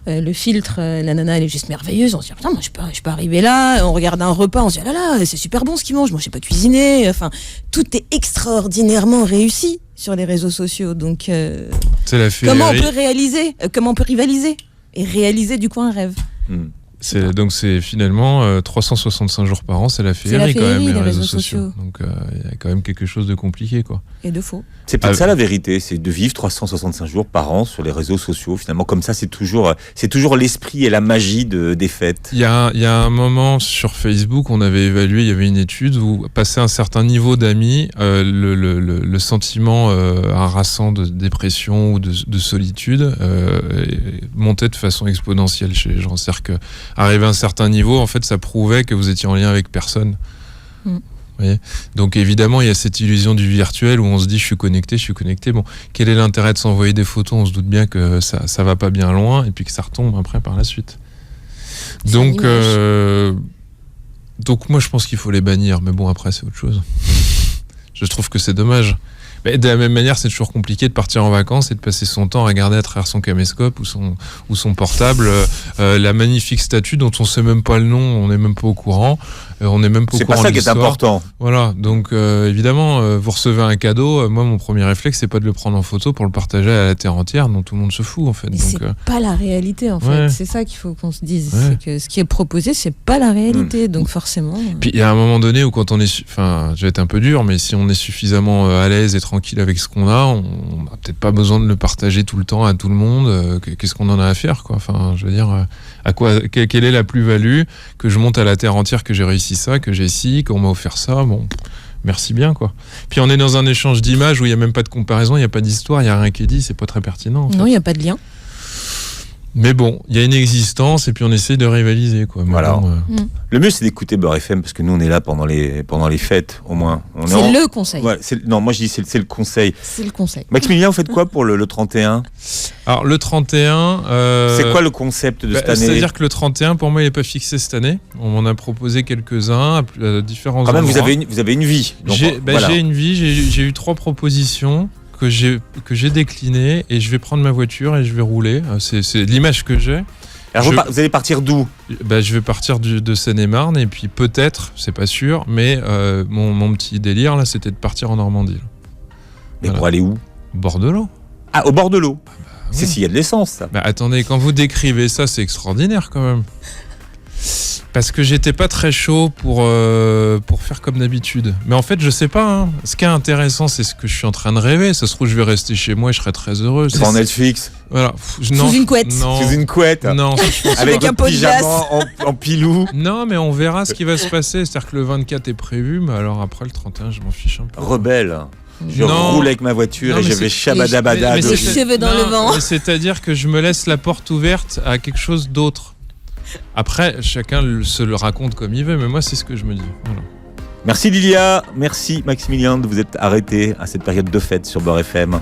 le filtre, la nana, elle est juste merveilleuse. On se dit putain, moi, je peux arriver là. On regarde un repas, on se dit ah là là, c'est super bon ce qu'ils mangent. Moi, je sais pas cuisiner. Enfin, tout est extraordinairement réussi sur les réseaux sociaux. Donc, c'est la comment on peut réaliser, comment on peut rivaliser et réaliser du coup un rêve. Donc c'est finalement 365 jours par an, c'est la féerie quand même, les réseaux sociaux. Donc il y a quand même quelque chose de compliqué, quoi. Et de faux. C'est peut-être ça la vérité, c'est de vivre 365 jours par an sur les réseaux sociaux. Finalement, comme ça, c'est toujours l'esprit et la magie des fêtes. Il y a un moment sur Facebook, on avait évalué, il y avait une étude où, passé un certain niveau d'amis, le sentiment harassant de dépression ou de solitude montait de façon exponentielle chez les gens. C'est-à-dire que arrivé à un certain niveau, en fait, ça prouvait que vous étiez en lien avec personne. Vous voyez ? Donc évidemment, il y a cette illusion du virtuel où on se dit je suis connecté. Bon, quel est l'intérêt de s'envoyer des photos ? On se doute bien que ça va pas bien loin et puis que ça retombe après par la suite. Donc moi je pense qu'il faut les bannir, mais bon après c'est autre chose. Je trouve que c'est dommage. De la même manière, c'est toujours compliqué de partir en vacances et de passer son temps à regarder à travers son caméscope ou son portable la magnifique statue dont on sait même pas le nom, on n'est même pas au courant. On n'est même pas au courant. C'est pas ça qui est important. Voilà, donc évidemment, vous recevez un cadeau. Moi, mon premier réflexe, c'est pas de le prendre en photo pour le partager à la terre entière, dont tout le monde se fout en fait. Mais donc, c'est pas la réalité en fait. Ouais. C'est ça qu'il faut qu'on se dise. Ouais. C'est que ce qui est proposé, c'est pas la réalité. Donc forcément. Puis il y a un moment donné où quand on est, enfin, je vais être un peu dur, mais si on est suffisamment à l'aise et tranquille avec ce qu'on a, on n'a peut-être pas besoin de le partager tout le temps à tout le monde. Qu'est-ce qu'on en a à faire, quoi. Enfin, je veux dire, à quoi, quelle est la plus-value que je monte à la terre entière, que j'ai réussi ça, que j'ai ci, qu'on m'a offert ça. Bon, merci bien, quoi. Puis on est dans un échange d'images où il y a même pas de comparaison, il y a pas d'histoire, il y a rien qui est dit, c'est pas très pertinent. En fait. Non, il y a pas de lien. Mais bon, il y a une existence et puis on essaie de rivaliser, quoi. Mais Voilà. bon, Le mieux, c'est d'écouter Beurre FM parce que nous, on est là pendant les fêtes, au moins. C'est le conseil. Ouais, non, moi je dis c'est le conseil. C'est le conseil. Maximilien, vous faites quoi pour le 31 ? Alors le 31... c'est quoi le concept de cette année ? C'est-à-dire que le 31, pour moi, il n'est pas fixé cette année. On m'en a proposé quelques-uns à différents endroits. Quand même, vous avez une vie. Donc, voilà. J'ai une vie, j'ai eu 3 propositions que j'ai déclinées et je vais prendre ma voiture et je vais rouler. C'est l'image que j'ai. Alors vous allez partir d'où ? Je vais partir de Seine-et-Marne et puis peut-être, c'est pas sûr, mais mon petit délire là, c'était de partir en Normandie. Là. Mais pour aller où ? Au bord de l'eau. Ah, au bord de l'eau. Oui. C'est s'il y a de l'essence, ça. Attendez, quand vous décrivez ça, c'est extraordinaire quand même. Parce que j'étais pas très chaud pour faire comme d'habitude. Mais en fait, je sais pas. Hein. Ce qui est intéressant, c'est ce que je suis en train de rêver. Ça se trouve, je vais rester chez moi et je serai très heureux. Devant Netflix. Voilà. Sous une couette. Non. Sous une couette. Non, avec un un pot de glace. pyjama en pilou. Non, mais on verra ce qui va se passer. C'est-à-dire que le 24 est prévu, mais alors après le 31, je m'en fiche un peu. Rebelle. Je Non. roule avec ma voiture Non, et mais je vais c'est- shabadabada. mais Les c'est- cheveux dans le vent. mais c'est-à-dire que je me laisse la porte ouverte à quelque chose d'autre. Après, chacun se le raconte comme il veut, mais moi, c'est ce que je me dis. Voilà. Merci Lilia, merci Maximilien de vous être arrêté à cette période de fête sur Beurre FM.